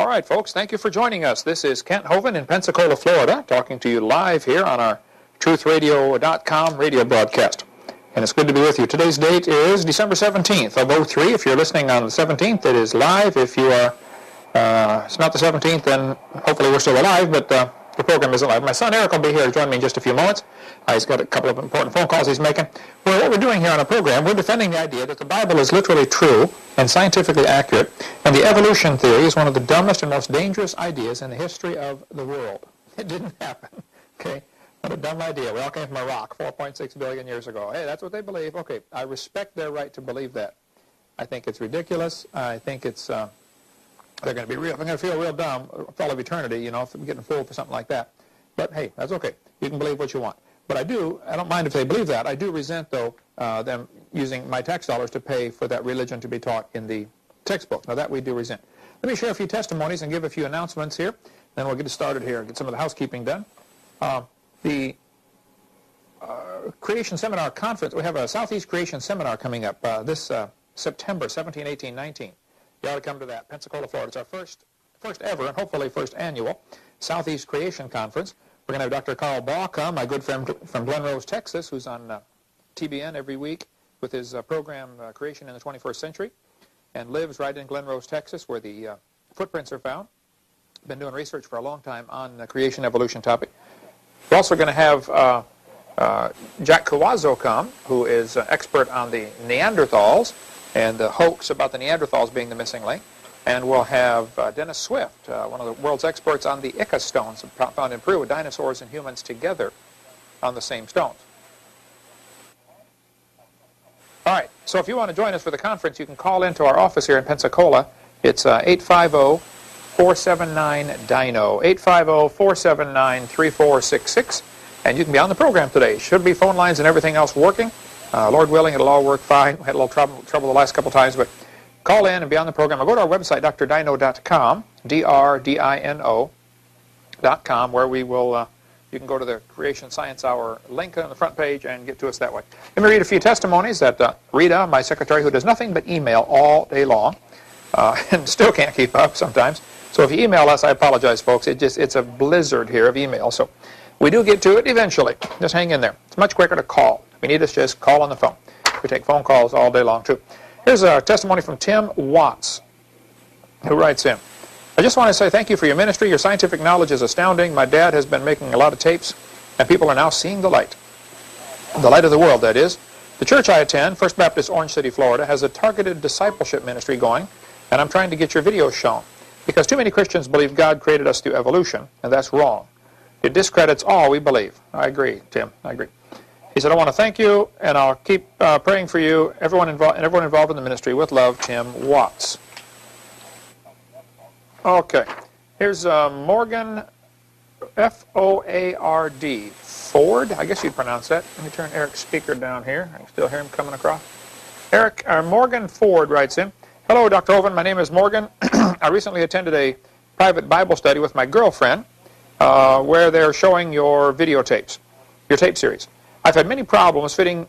All right, folks, thank you for joining us. This is Kent Hovind in Pensacola, Florida, talking to you live here on our truthradio.com radio broadcast. And it's good to be with you. Today's date is December 17th of 03. If you're listening on the 17th, it is live. If you are, it's not the 17th, then hopefully we're still alive, but the program isn't live. My son Eric will be here to join me in just a few moments. He's got a couple of important phone calls he's making. Well, what we're doing here on the program, we're defending the idea that the Bible is literally true and scientifically accurate, and the evolution theory is one of the dumbest and most dangerous ideas in the history of the world. It didn't happen. Okay? What a dumb idea. We all came from a rock 4.6 billion years ago. Hey, that's what they believe. Okay, I respect their right to believe that. I think it's ridiculous. I think it's... they're going to be real. They're going to feel real dumb for all of eternity, you know, if they're getting fooled for something like that. But hey, that's okay. You can believe what you want. But I don't mind if they believe that. I do resent, though, them using my tax dollars to pay for that religion to be taught in the textbook. Now, that we do resent. Let me share a few testimonies and give a few announcements here. Then we'll get started here and get some of the housekeeping done. The Creation Seminar Conference, we have a Southeast Creation Seminar coming up this September 17, 18, 19. You ought to come to that. Pensacola, Florida. It's our first ever and hopefully first annual Southeast Creation Conference. We're going to have Dr. Carl Baugh come, my good friend from Glen Rose, Texas, who's on TBN every week with his program Creation in the 21st Century, and lives right in Glen Rose, Texas, where the footprints are found. Been doing research for a long time on the creation evolution topic. We're also going to have Jack Cavazzo come, who is an expert on the Neanderthals and the hoax about the Neanderthals being the missing link. And we'll have Dennis Swift, one of the world's experts on the Ica stones found in Peru with dinosaurs and humans together on the same stones. All right, so if you want to join us for the conference, you can call into our office here in Pensacola. It's 850-479-DINO, 850-479-3466, and you can be on the program today. Should be phone lines and everything else working. Lord willing, it'll all work fine. We had a little trouble the last couple times, but call in and be on the program. Or go to our website, drdino.com, DRDINO.com, where we will, you can go to the Creation Science Hour link on the front page and get to us that way. Let me read a few testimonies that Rita, my secretary, who does nothing but email all day long, and still can't keep up sometimes. So if you email us, I apologize, folks. It's a blizzard here of email. So we do get to it eventually. Just hang in there. It's much quicker to call. If you need us, just call on the phone. We take phone calls all day long, too. Here's a testimony from Tim Watts, who writes in. I just want to say thank you for your ministry. Your scientific knowledge is astounding. My dad has been making a lot of tapes, and people are now seeing the light. The light of the world, that is. The church I attend, First Baptist Orange City, Florida, has a targeted discipleship ministry going, and I'm trying to get your videos shown. Because too many Christians believe God created us through evolution, and that's wrong. It discredits all we believe. I agree, Tim. I agree. He said, I want to thank you, and I'll keep praying for you, everyone involved in the ministry. With love, Tim Watts. Okay. Here's Morgan, F-O-A-R-D, Ford. I guess you'd pronounce that. Let me turn Eric's speaker down here. I can still hear him coming across. Morgan Ford writes in, hello, Dr. Hovind. My name is Morgan. I recently attended a private Bible study with my girlfriend where they're showing your videotapes, your tape series. I've had many problems fitting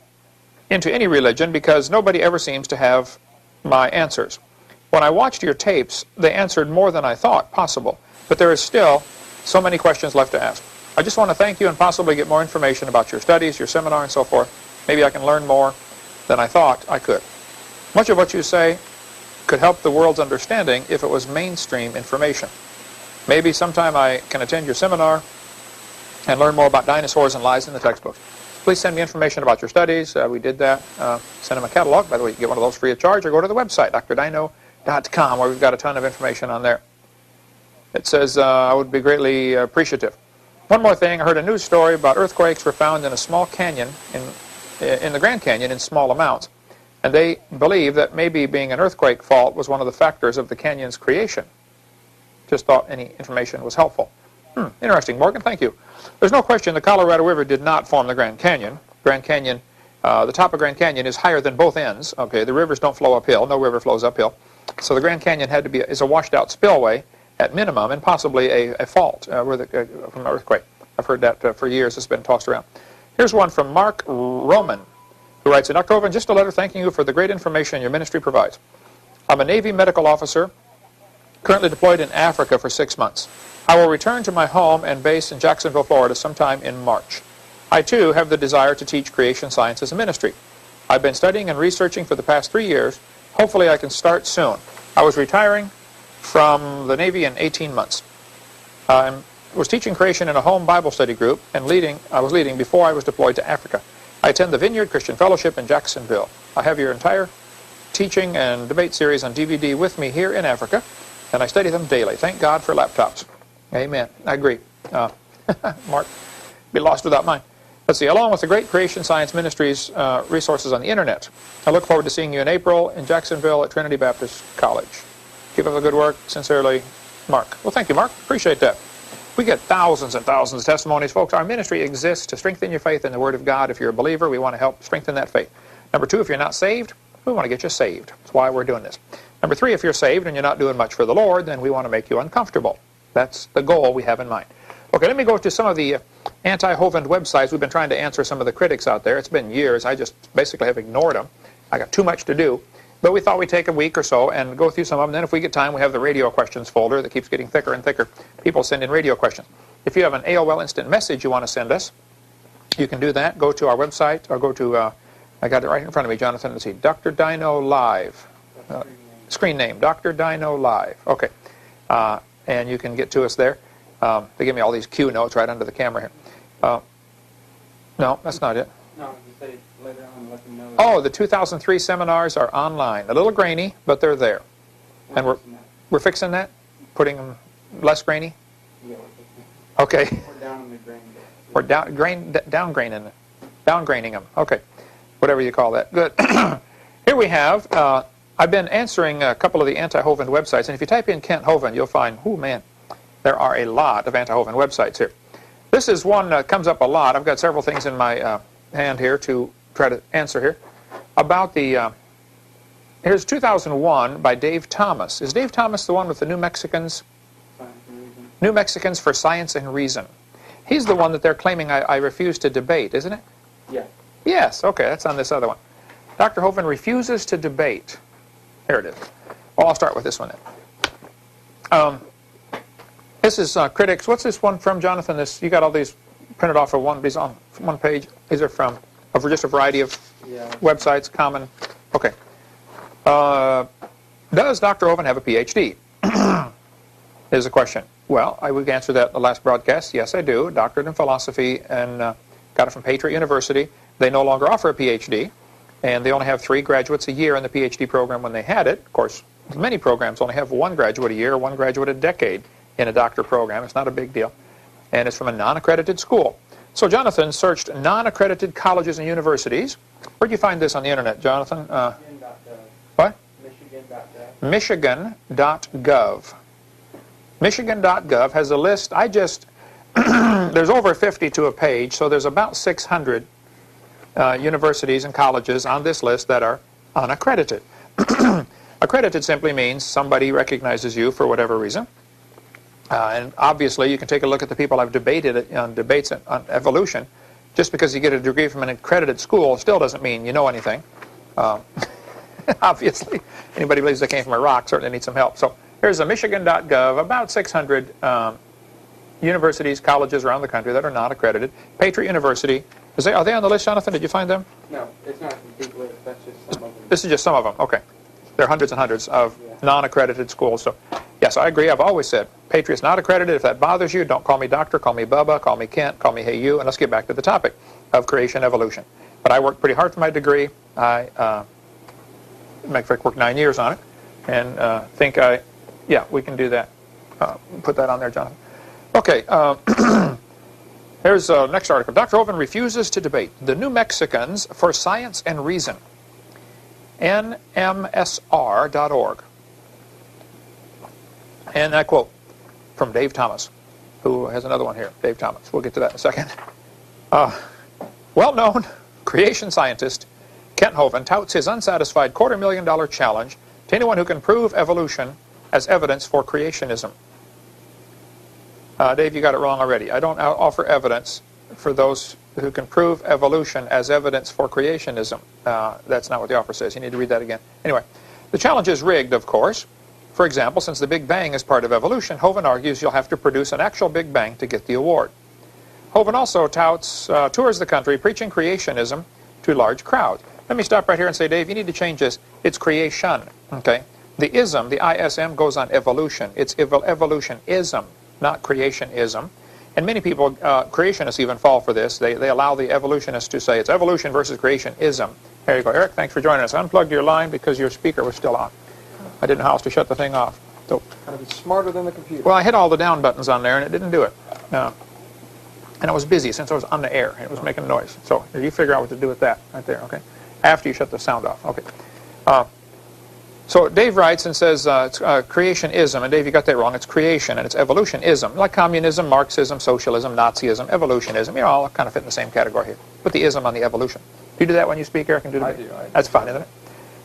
into any religion because nobody ever seems to have my answers. When I watched your tapes, they answered more than I thought possible, but there is still so many questions left to ask. I just want to thank you and possibly get more information about your studies, your seminar, and so forth. Maybe I can learn more than I thought I could. Much of what you say could help the world's understanding if it was mainstream information. Maybe sometime I can attend your seminar and learn more about dinosaurs and lies in the textbooks. Please send me information about your studies. We did that. Send them a catalog. By the way, you can get one of those free of charge, or go to the website, drdino.com, where we've got a ton of information on there. It says, I would be greatly appreciative. One more thing. I heard a news story about earthquakes were found in a small canyon, in the Grand Canyon, in small amounts. And they believe that maybe being an earthquake fault was one of the factors of the canyon's creation. Just thought any information was helpful. Interesting, Morgan. Thank you. There's no question the Colorado River did not form the Grand Canyon. Grand Canyon, the top of Grand Canyon is higher than both ends. Okay, the rivers don't flow uphill. No river flows uphill. So the Grand Canyon had to be is a washed-out spillway at minimum, and possibly a fault from an earthquake. I've heard that for years. It's been tossed around. Here's one from Mark Roman, who writes, in October, just a letter thanking you for the great information your ministry provides. I'm a Navy medical officer currently deployed in Africa for 6 months. I will return to my home and base in Jacksonville, Florida sometime in March. I, too, have the desire to teach creation science as a ministry. I've been studying and researching for the past 3 years. Hopefully I can start soon. I was retiring from the Navy in 18 months. I was teaching creation in a home Bible study group and I was leading before I was deployed to Africa. I attend the Vineyard Christian Fellowship in Jacksonville. I have your entire teaching and debate series on DVD with me here in Africa, and I study them daily. Thank God for laptops. Amen. I agree. Mark, be lost without mine. Let's see. Along with the great Creation Science Ministries resources on the Internet, I look forward to seeing you in April in Jacksonville at Trinity Baptist College. Keep up the good work. Sincerely, Mark. Well, thank you, Mark. Appreciate that. We get thousands and thousands of testimonies. Folks, our ministry exists to strengthen your faith in the Word of God. If you're a believer, we want to help strengthen that faith. Number 2, if you're not saved, we want to get you saved. That's why we're doing this. Number 3, if you're saved and you're not doing much for the Lord, then we want to make you uncomfortable. That's the goal we have in mind. Okay, let me go to some of the anti-Hovind websites. We've been trying to answer some of the critics out there. It's been years. I just basically have ignored them. I got too much to do. But we thought we'd take a week or so and go through some of them. Then if we get time, we have the radio questions folder that keeps getting thicker and thicker. People send in radio questions. If you have an AOL instant message you want to send us, you can do that. Go to our website or go to, I got it right in front of me, Jonathan. Let's see, Dr. Dino Live. Screen name, Dr. Dino Live. Okay. And you can get to us there. They give me all these cue notes right under the camera here. No, that's not it. No, you say later on, let them know. Oh, the 2003 seminars are online. A little grainy, but they're there. And we're fixing that? Putting them less grainy? Yeah, we're fixing it. Okay. We're down in the grain. We're downgrading them. Okay. Whatever you call that. Good. Here we have, I've been answering a couple of the anti-Hovind websites, and if you type in Kent Hovind, you'll find, oh man, there are a lot of anti-Hovind websites here. This is one that comes up a lot. I've got several things in my hand here to try to answer here. About the, here's 2001 by Dave Thomas. Is Dave Thomas the one with the New Mexicans? New Mexicans for Science and Reason. He's the one that they're claiming I refuse to debate, isn't it? Yeah. Yes, okay, that's on this other one. Dr. Hovind refuses to debate. Here it is. Well, I'll start with this one then. This is critics. What's this one from, Jonathan? You got all these printed off of these on one page. These are from just a variety of websites, common. Okay. Does Dr. Hovind have a PhD? Here's a question. Well, I would answer that in the last broadcast. Yes, I do. Doctorate in philosophy, and got it from Patriot University. They no longer offer a PhD, and they only have 3 graduates a year in the PhD program when they had it. Of course, many programs only have 1 graduate a year, 1 graduate a decade in a doctor program. It's not a big deal. And it's from a non-accredited school. So Jonathan searched non-accredited colleges and universities. Where'd you find this on the internet, Jonathan? Michigan.gov. What? Michigan.gov. Michigan.gov. Michigan.gov has a list. There's over 50 to a page, so there's about 600 universities and colleges on this list that are unaccredited. Accredited simply means somebody recognizes you for whatever reason. And obviously, you can take a look at the people I've debated on debates on evolution. Just because you get a degree from an accredited school still doesn't mean you know anything. Obviously, anybody believes they came from a rock certainly needs some help. So here's a Michigan.gov, about 600 universities, colleges around the country that are not accredited. Patriot University, are they on the list, Jonathan? Did you find them? No, it's not a complete list. That's just some of them. This is just some of them. Okay. There are hundreds and hundreds of non-accredited schools. So, yes, I agree. I've always said, Patriot's not accredited. If that bothers you, don't call me doctor, call me Bubba, call me Kent, call me Hey You, and let's get back to the topic of creation evolution. But I worked pretty hard for my degree. I worked 9 years on it, and we can do that. Put that on there, Jonathan. Okay, here's the next article. Dr. Hovind refuses to debate. The New Mexicans for Science and Reason. nmsr.org. And I quote from Dave Thomas, who has another one here. Dave Thomas. We'll get to that in a second. Well-known creation scientist Kent Hovind touts his unsatisfied $250,000 challenge to anyone who can prove evolution as evidence for creationism. Dave, you got it wrong already. I don't offer evidence for those who can prove evolution as evidence for creationism. That's not what the offer says. You need to read that again. Anyway, the challenge is rigged, of course. For example, since the Big Bang is part of evolution, Hovind argues you'll have to produce an actual Big Bang to get the award. Hovind also tours the country preaching creationism to large crowds. Let me stop right here and say, Dave, you need to change this. It's creation, okay? The ism, the ISM, goes on evolution. It's evolutionism, not creationism. And many people, creationists even fall for this. They allow the evolutionists to say it's evolution versus creationism. There you go. Eric, thanks for joining us. I unplugged your line because your speaker was still on. I didn't know how else to shut the thing off. So, Gotta be smarter than the computer. well, I hit all the down buttons on there, and it didn't do it. And it was busy since I was on the air, and it was making noise. So you figure out what to do with that right there, okay? After you shut the sound off, okay. So Dave writes and says it's creationism, and Dave, you got that wrong. It's creation, and it's evolutionism, like communism, Marxism, socialism, Nazism, evolutionism. You know, all kind of fit in the same category here. Put the ism on the evolution. Do you do that when you speak, Eric? And I do. That's fine, isn't it?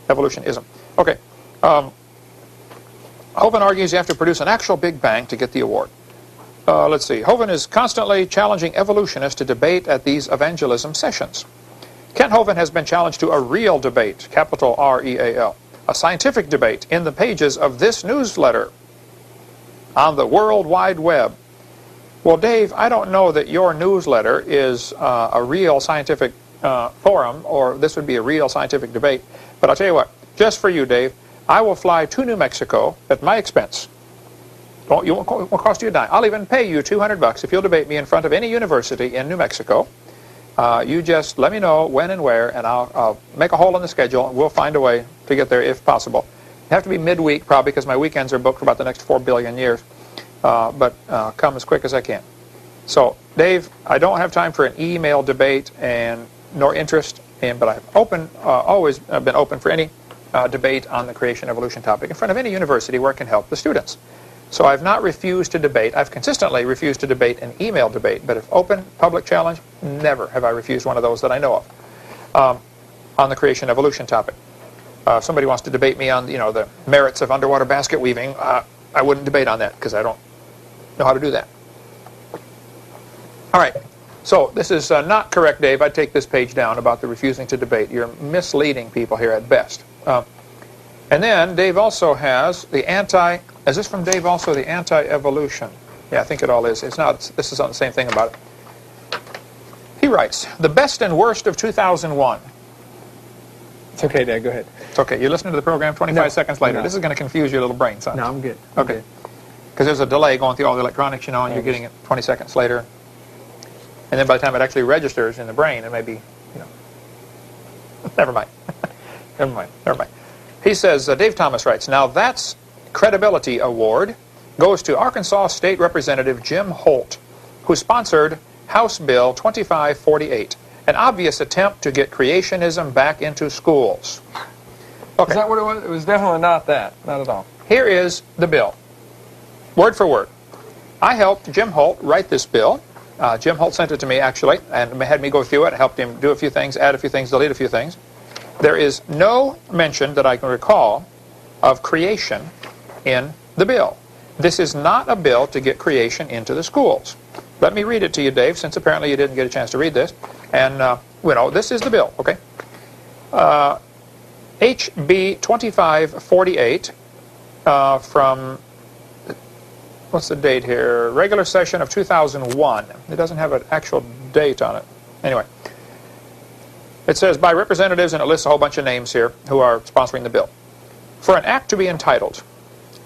Evolutionism. Okay. Hovind argues you have to produce an actual Big Bang to get the award. Let's see. Hovind is constantly challenging evolutionists to debate at these evangelism sessions. Kent Hovind has been challenged to a real debate, capital R-E-A-L, a scientific debate in the pages of this newsletter on the World Wide Web. Well, Dave, I don't know that your newsletter is a real scientific forum, or this would be a real scientific debate. But I'll tell you what, just for you, Dave, I will fly to New Mexico at my expense. It won't cost you a dime. I'll even pay you $200 if you'll debate me in front of any university in New Mexico. You just let me know when and where, and I'll make a hole in the schedule, and we'll find a way to get there if possible. You have to be midweek, probably, because my weekends are booked for about the next 4 billion years. But come as quick as I can. So, Dave, I don't have time for an email debate nor interest, but I've always been open for any debate on the creation evolution topic in front of any university where it can help the students. So I've not refused to debate. I've consistently refused to debate an email debate, but if open, public challenge, never have I refused one of those that I know of on the creation evolution topic. If somebody wants to debate me on, the merits of underwater basket weaving, I wouldn't debate on that because I don't know how to do that. All right. So this is not correct, Dave. I'd take this page down about the refusing to debate. You're misleading people here at best. And then Dave also has the is this from Dave also, the anti-evolution? Yeah, I think it all is. It's not, this is on the same thing about it. He writes, the best and worst of 2001. It's okay, Dad. Go ahead. It's okay. You're listening to the program 25 seconds later. No. This is going to confuse your little brain, son. No, I'm good. Okay. Because there's a delay going through all the electronics, and you're getting it 20 seconds later. And then by the time it actually registers in the brain, it may be, never mind. Never mind. He says, Dave Thomas writes, now that's credibility award goes to Arkansas State Representative Jim Holt, who sponsored House Bill 2548, an obvious attempt to get creationism back into schools. Okay. Is that what it was? It was definitely not that. Not at all. Here is the bill, word for word. I helped Jim Holt write this bill. Jim Holt sent it to me, actually, and had me go through it, helped him do a few things, add a few things, delete a few things. There is no mention that I can recall of creation in the bill. This is not a bill to get creation into the schools. Let me read it to you, Dave, since apparently you didn't get a chance to read this. And, this is the bill, okay? HB 2548 from, what's the date here? Regular session of 2001. It doesn't have an actual date on it. Anyway. It says, by representatives, and it lists a whole bunch of names here who are sponsoring the bill. For an act to be entitled,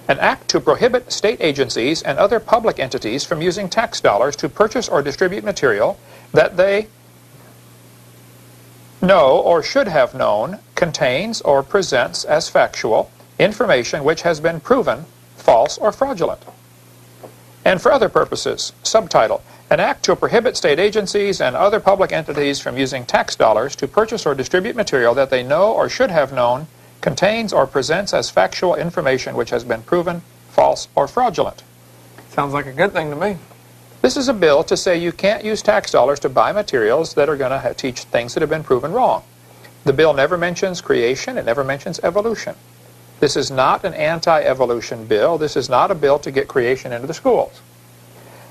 an act to prohibit state agencies and other public entities from using tax dollars to purchase or distribute material that they know or should have known contains or presents as factual information which has been proven false or fraudulent. And for other purposes, subtitle, an act to prohibit state agencies and other public entities from using tax dollars to purchase or distribute material that they know or should have known contains or presents as factual information which has been proven false or fraudulent. Sounds like a good thing to me. This is a bill to say you can't use tax dollars to buy materials that are going to teach things that have been proven wrong. The bill never mentions creation. It never mentions evolution. This is not an anti-evolution bill. This is not a bill to get creation into the schools.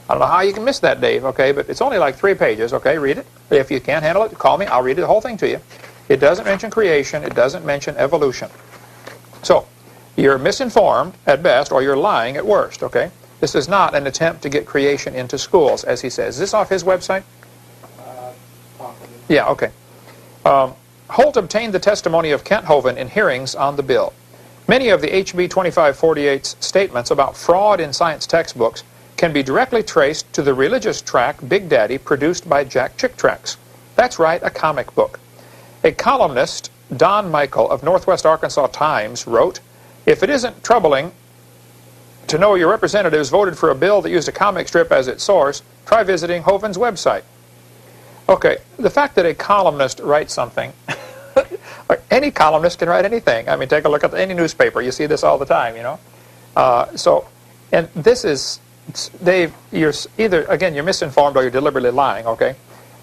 I don't know how you can miss that, Dave, okay, but it's only like 3 pages, okay? Read it. If you can't handle it, call me. I'll read the whole thing to you. It doesn't mention creation. It doesn't mention evolution. So, You're misinformed at best, or you're lying at worst, okay? This is not an attempt to get creation into schools, as he says. Is this off his website? Yeah, okay. Holt obtained the testimony of Kent Hovind in hearings on the bill. Many of the HB 2548's statements about fraud in science textbooks can be directly traced to the religious tract Big Daddy produced by Jack Chick Tracts. That's right, a comic book. A columnist, Don Michael of Northwest Arkansas Times, wrote, "If it isn't troubling to know your representatives voted for a bill that used a comic strip as its source, try visiting Hovind's website." Okay, the fact that a columnist writes something, any columnist can write anything. I mean, take a look at any newspaper. You see this all the time, you know. And this is, Dave, you're either, again, you're misinformed or you're deliberately lying, okay?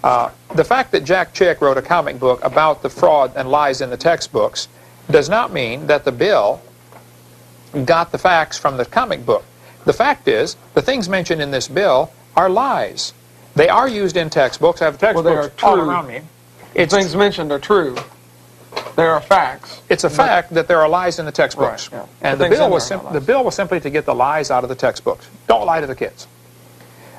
The fact that Jack Chick wrote a comic book about the fraud and lies in the textbooks does not mean that the bill got the facts from the comic book. The fact is, the things mentioned in this bill are lies. They are used in textbooks. I have textbooks all around me. Things mentioned are true. There are facts. It's a fact that there are lies in the textbooks. Right, yeah. And the bill was simply to get the lies out of the textbooks. Don't lie to the kids.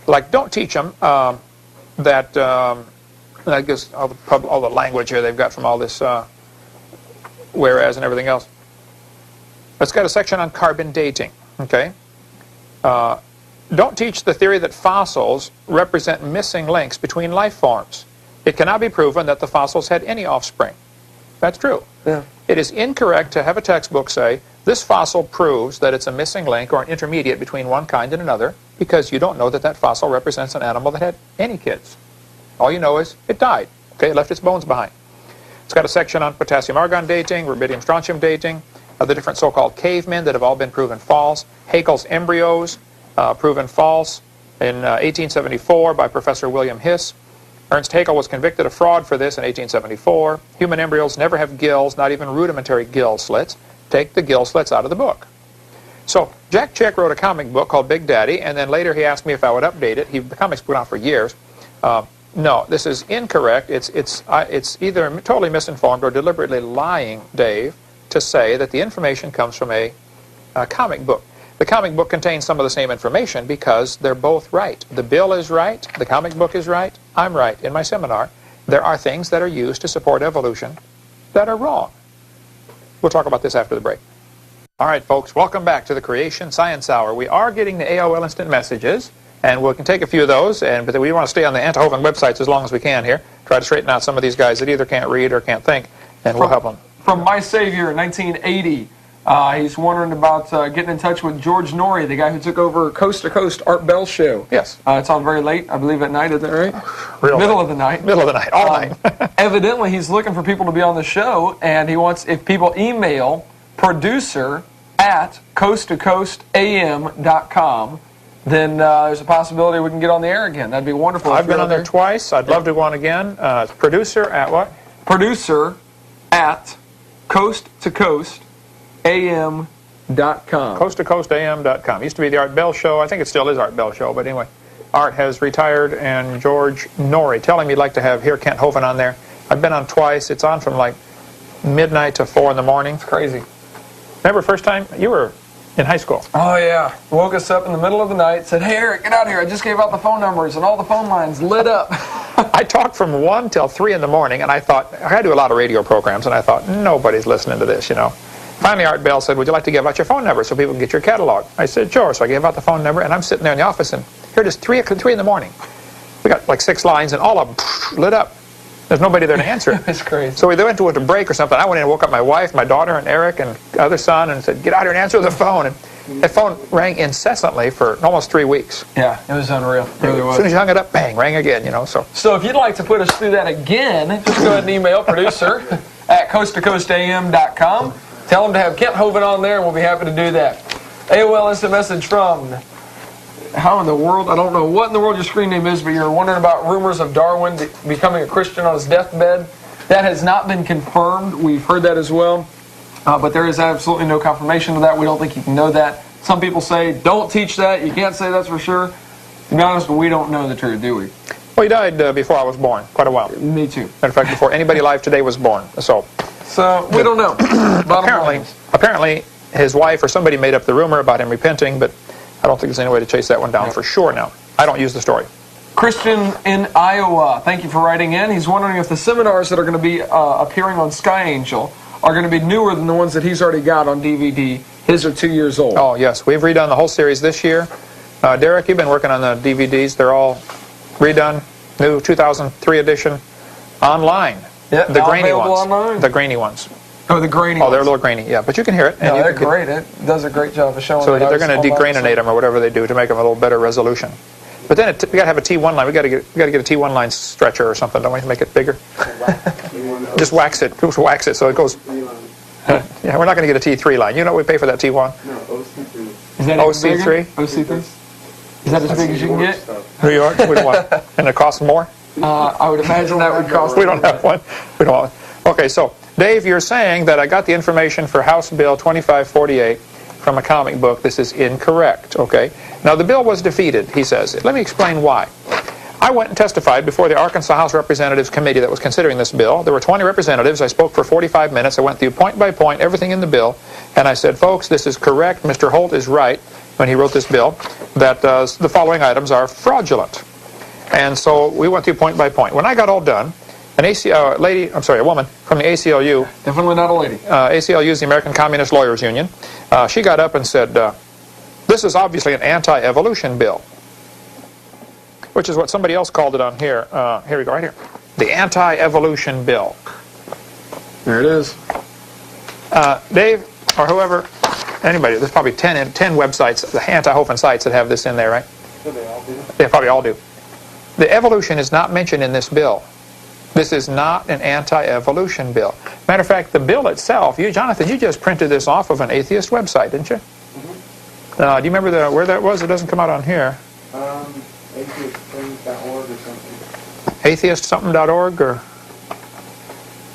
Like, don't teach them that, I guess all the language here they've got from all this whereas and everything else. It's got a section on carbon dating, okay? Don't teach the theory that fossils represent missing links between life forms. It cannot be proven that the fossils had any offspring. That's true. Yeah. It is incorrect to have a textbook say, this fossil proves that it's a missing link or an intermediate between one kind and another, because you don't know that that fossil represents an animal that had any kids. All you know is it died. Okay, it left its bones behind. It's got a section on potassium-argon dating, rubidium-strontium dating, the different so-called cavemen that have all been proven false, Haeckel's embryos, proven false in 1874 by Professor William Hiss. Ernst Haeckel was convicted of fraud for this in 1874. Human embryos never have gills, not even rudimentary gill slits. Take the gill slits out of the book. So Jack Chick wrote a comic book called Big Daddy, and then later he asked me if I would update it. The comics went on for years. No, this is incorrect. It's either totally misinformed or deliberately lying, Dave, to say that the information comes from a comic book. The comic book contains some of the same information because they're both right. The bill is right, the comic book is right, I'm right. In my seminar, there are things that are used to support evolution that are wrong. We'll talk about this after the break. All right, folks, welcome back to the Creation Science Hour. We are getting the AOL Instant Messages, and we can take a few of those, but we want to stay on the Hovind websites as long as we can here. Try to straighten out some of these guys that either can't read or can't think, and we'll help them. From My Savior in 1980, he's wondering about getting in touch with George Norrie, the guy who took over Coast to Coast Art Bell show. Yes. It's on very late, I believe at night, is that right? Middle of the night. Middle of the night, all night. Evidently, he's looking for people to be on the show, and he wants, if people email producer@coasttocoastam.com, then there's a possibility we can get on the air again. That'd be wonderful. I've been on there twice. I'd love to go on again. It's producer at what? Producer@coasttocoastam.com. Coasttocoastam.com. Used to be the Art Bell Show. I think it still is Art Bell Show, but anyway. Art has retired, and George Norrie, tell him you'd like to have Kent Hovind on there. I've been on twice. It's on from like midnight to 4 in the morning. It's crazy. Remember first time? You were in high school. Oh, yeah. Woke us up in the middle of the night, said, hey, Eric, get out here. I just gave out the phone numbers, and all the phone lines lit up. I talked from 1 till 3 in the morning, and I thought, I do a lot of radio programs, and I thought, nobody's listening to this, you know. Finally, Art Bell said, would you like to give out your phone number so people can get your catalog? I said, sure. So I gave out the phone number, and I'm sitting there in the office, and here it is, 3 in the morning. We got like 6 lines, and all of them lit up. There's nobody there to answer. It's crazy. So we went to a break or something. I went in and woke up my wife, my daughter, and Eric, and other son, and said, get out here and answer the phone. And the phone rang incessantly for almost 3 weeks. Yeah, it was unreal. It really was. As soon as you hung it up, bang, rang again, you know. So if you'd like to put us through that again, just go ahead and email producer@coasttocoastam.com. Tell them to have Kent Hovind on there, and we'll be happy to do that. AOL Instant Message from... How in the world? I don't know what in the world your screen name is, but you're wondering about rumors of Darwin becoming a Christian on his deathbed. That has not been confirmed. We've heard that as well. But there is absolutely no confirmation of that. We don't think you can know that. Some people say, don't teach that. You can't say that's for sure. To be honest, we don't know the truth, do we? Well, he died before I was born, quite a while. Me too. Matter of fact, before anybody alive today was born. So we don't know. apparently, his wife or somebody made up the rumor about him repenting, but I don't think there's any way to chase that one down for sure now. I don't use the story. Christian in Iowa, thank you for writing in. He's wondering if the seminars that are going to be appearing on Sky Angel are going to be newer than the ones that he's already got on DVD. His are 2 years old. Oh, yes. We've redone the whole series this year. Derek, you've been working on the DVDs. They're all redone. New 2003 edition. Online. Yeah, the grainy ones. Online. The grainy ones. Oh, the grainy ones. Oh, they're a little grainy, yeah. But you can hear it. No, they're great. It does a great job of showing. So they're going to degraininate them or whatever they do to make them a little better resolution. But then we got to have a T1 line. We got to get a T1 line stretcher or something, don't we? Make it bigger. Just wax it. Just wax it so it goes. Yeah, we're not going to get a T3 line. You know what we pay for that T1? No, OC3. Is that OC3? OC3? Is that as big as you can get? New York? We don't want. And it costs more? I would imagine that would cost. We don't have one. We don't want one. Okay, so Dave, you're saying that I got the information for House Bill 2548 from a comic book. This is incorrect, okay? Now, the bill was defeated, he says. Let me explain why. I went and testified before the Arkansas House Representatives Committee that was considering this bill. There were 20 representatives. I spoke for 45 minutes. I went through point by point everything in the bill, and I said, folks, this is correct. Mr. Holt is right when he wrote this bill that the following items are fraudulent. And so we went through point by point. When I got all done, a woman from the ACLU. Definitely not a lady. ACLU is the American Communist Lawyers Union. She got up and said, this is obviously an anti-evolution bill, which is what somebody else called it on here. Here we go, right here. The anti-evolution bill. There it is. Dave, or whoever, anybody, there's probably 10 websites, the anti-Hovind sites that have this in there, right? So they all do. They probably all do. The evolution is not mentioned in this bill. This is not an anti-evolution bill. Matter of fact, the bill itself, Jonathan, you just printed this off of an atheist website, didn't you? Mm-hmm. Do you remember where that was? It doesn't come out on here. Atheistthings.org or something. Atheistsomething.org or...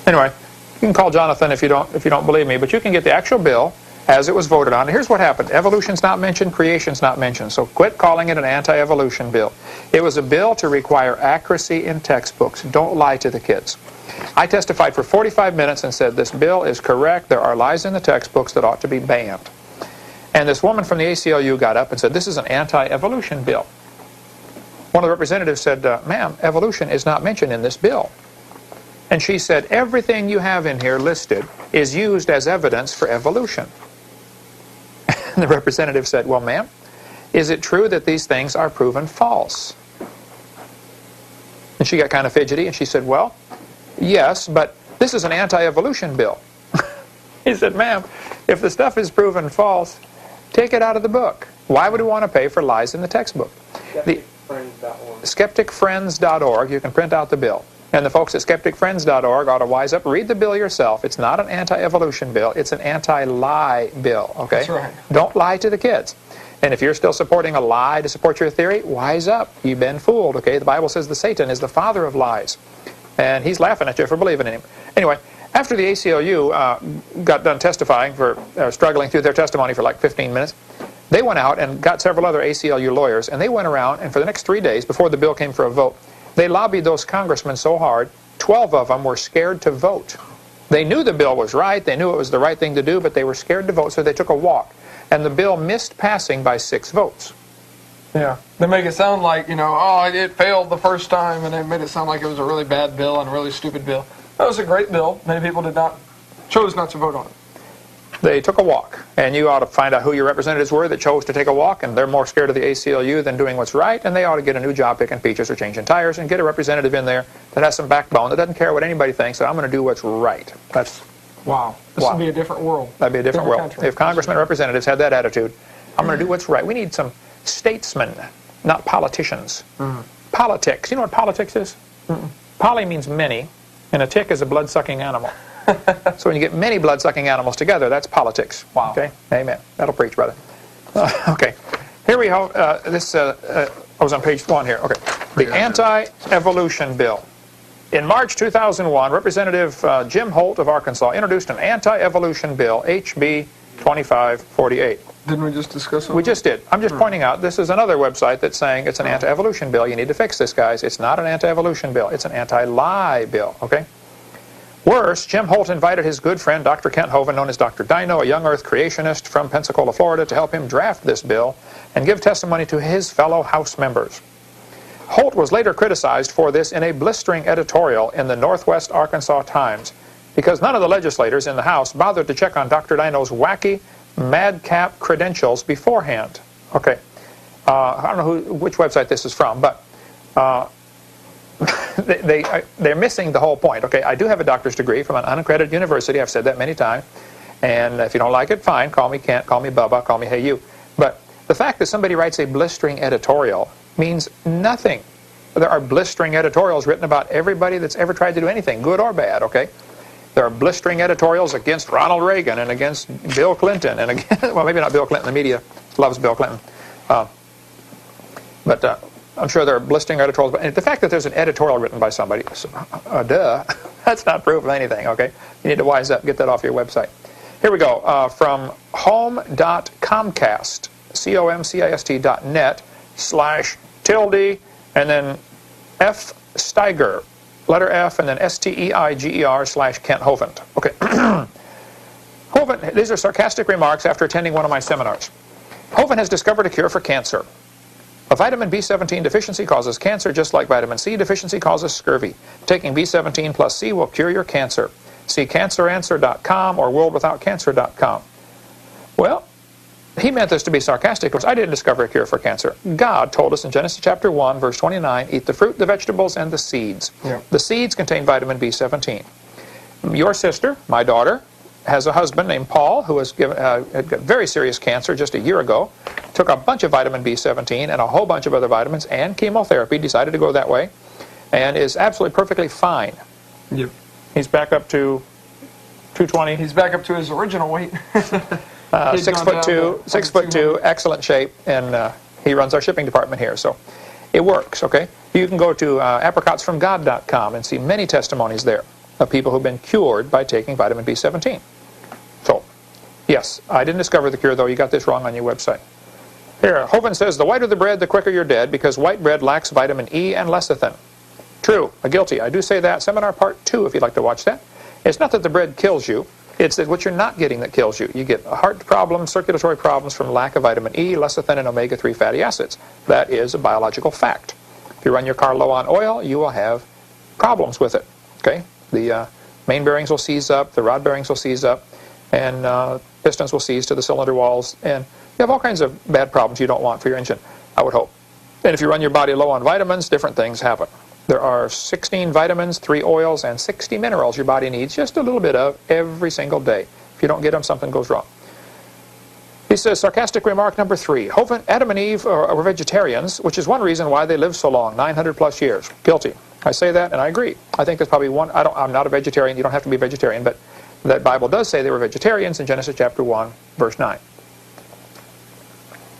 Anyway, you can call Jonathan if you don't believe me, but you can get the actual bill as it was voted on. Here's what happened. Evolution's not mentioned, creation's not mentioned. So quit calling it an anti-evolution bill. It was a bill to require accuracy in textbooks. Don't lie to the kids. I testified for 45 minutes and said this bill is correct. There are lies in the textbooks that ought to be banned. And this woman from the ACLU got up and said this is an anti-evolution bill. One of the representatives said, ma'am, evolution is not mentioned in this bill. And she said, everything you have in here listed is used as evidence for evolution. And the representative said, well, ma'am, is it true that these things are proven false? And she got kind of fidgety and she said, well, yes, but this is an anti-evolution bill. He said, ma'am, if the stuff is proven false, take it out of the book. Why would we want to pay for lies in the textbook? SkepticFriends.org, you can print out the bill. And the folks at SkepticFriends.org ought to wise up. Read the bill yourself. It's not an anti-evolution bill. It's an anti-lie bill, okay? That's right. Don't lie to the kids. And if you're still supporting a lie to support your theory, wise up. You've been fooled, okay? The Bible says the Satan is the father of lies. And he's laughing at you for believing in him. Anyway, after the ACLU got done testifying for struggling through their testimony for like 15 minutes, they went out and got several other ACLU lawyers, and they went around, and for the next 3 days, before the bill came for a vote, they lobbied those congressmen so hard, 12 of them were scared to vote. They knew the bill was right, they knew it was the right thing to do, but they were scared to vote, so they took a walk. And the bill missed passing by 6 votes. Yeah, they make it sound like, it failed the first time, and they made it sound like it was a really bad bill and a really stupid bill. That was a great bill. Many people chose not to vote on it. They took a walk, and you ought to find out who your representatives were that chose to take a walk, and they're more scared of the ACLU than doing what's right, and they ought to get a new job picking peaches or changing tires and get a representative in there that has some backbone, that doesn't care what anybody thinks, that I'm going to do what's right. That's wow. This would be a different world. That'd be a different world. Country. If congressmen and representatives had that attitude, I'm going to do what's right. We need some statesmen, not politicians. Politics. You know what politics is? Poly means many, and a tick is a blood-sucking animal. So when you get many blood-sucking animals together, that's politics. Wow. Okay? Amen. That'll preach, brother. Okay. Here we go. I was on page 1 here. Okay. The anti-evolution bill. In March 2001, Representative Jim Holt of Arkansas introduced an anti-evolution bill, HB 2548. Didn't we just discuss it? We just did. I'm just pointing out this is another website that's saying it's an anti-evolution bill. You need to fix this, guys. It's not an anti-evolution bill. It's an anti-lie bill. Okay? Worse, Jim Holt invited his good friend Dr. Kent Hovind, known as Dr. Dino, a young earth creationist from Pensacola, Florida, to help him draft this bill and give testimony to his fellow House members. Holt was later criticized for this in a blistering editorial in the Northwest Arkansas Times because none of the legislators in the House bothered to check on Dr. Dino's wacky, madcap credentials beforehand. Okay, I don't know which website this is from, but they're missing the whole point. Okay, I do have a doctor's degree from an unaccredited university. I've said that many times. And if you don't like it, fine. Call me Kent, call me Bubba, call me Hey You. But the fact that somebody writes a blistering editorial means nothing. There are blistering editorials written about everybody that's ever tried to do anything, good or bad, okay? There are blistering editorials against Ronald Reagan and against Bill Clinton and against, well, maybe not Bill Clinton. The media loves Bill Clinton. But I'm sure there are blistering editorials. But the fact that there's an editorial written by somebody, that's not proof of anything, okay? You need to wise up, get that off your website. Here we go, from home.comcast, comcast.net/tilde, and then F. Steiger, letter F, and then STEIGER/Kent Hovind. Okay. Hovind, these are sarcastic remarks after attending one of my seminars. Hovind has discovered a cure for cancer. A vitamin B17 deficiency causes cancer just like vitamin C deficiency causes scurvy. Taking B17 plus C will cure your cancer. See canceranswer.com or worldwithoutcancer.com. Well, he meant this to be sarcastic because I didn't discover a cure for cancer. God told us in Genesis chapter 1, verse 29, eat the fruit, the vegetables, and the seeds. Yeah. The seeds contain vitamin B17. Your sister, my daughter, has a husband named Paul who has had got very serious cancer just a year ago. Took a bunch of vitamin B17 and a whole bunch of other vitamins and chemotherapy, decided to go that way, and is absolutely perfectly fine. Yep. He's back up to 220. He's back up to his original weight. 6'2", excellent shape, and he runs our shipping department here, so it works, okay? You can go to apricotsfromgod.com and see many testimonies there of people who've been cured by taking vitamin B17. So, yes, I didn't discover the cure, though. You got this wrong on your website. Here, Hovind says, the whiter the bread, the quicker you're dead, because white bread lacks vitamin E and lecithin. True, guilty. I do say that. Seminar part 2, if you'd like to watch that. It's not that the bread kills you. It's that what you're not getting that kills you. You get heart problems, circulatory problems from lack of vitamin E, lecithin, and omega-3 fatty acids. That is a biological fact. If you run your car low on oil, you will have problems with it. Okay? The main bearings will seize up, the rod bearings will seize up, and pistons will seize to the cylinder walls, and you have all kinds of bad problems you don't want for your engine, I would hope. And if you run your body low on vitamins, different things happen. There are 16 vitamins, 3 oils, and 60 minerals your body needs just a little bit of every single day. If you don't get them, something goes wrong. He says, sarcastic remark number 3. Adam and Eve were vegetarians, which is one reason why they lived so long, 900 plus years. Guilty. I say that, and I agree. I think there's probably one. I'm not a vegetarian. You don't have to be a vegetarian, but that Bible does say they were vegetarians in Genesis chapter 1, verse 9.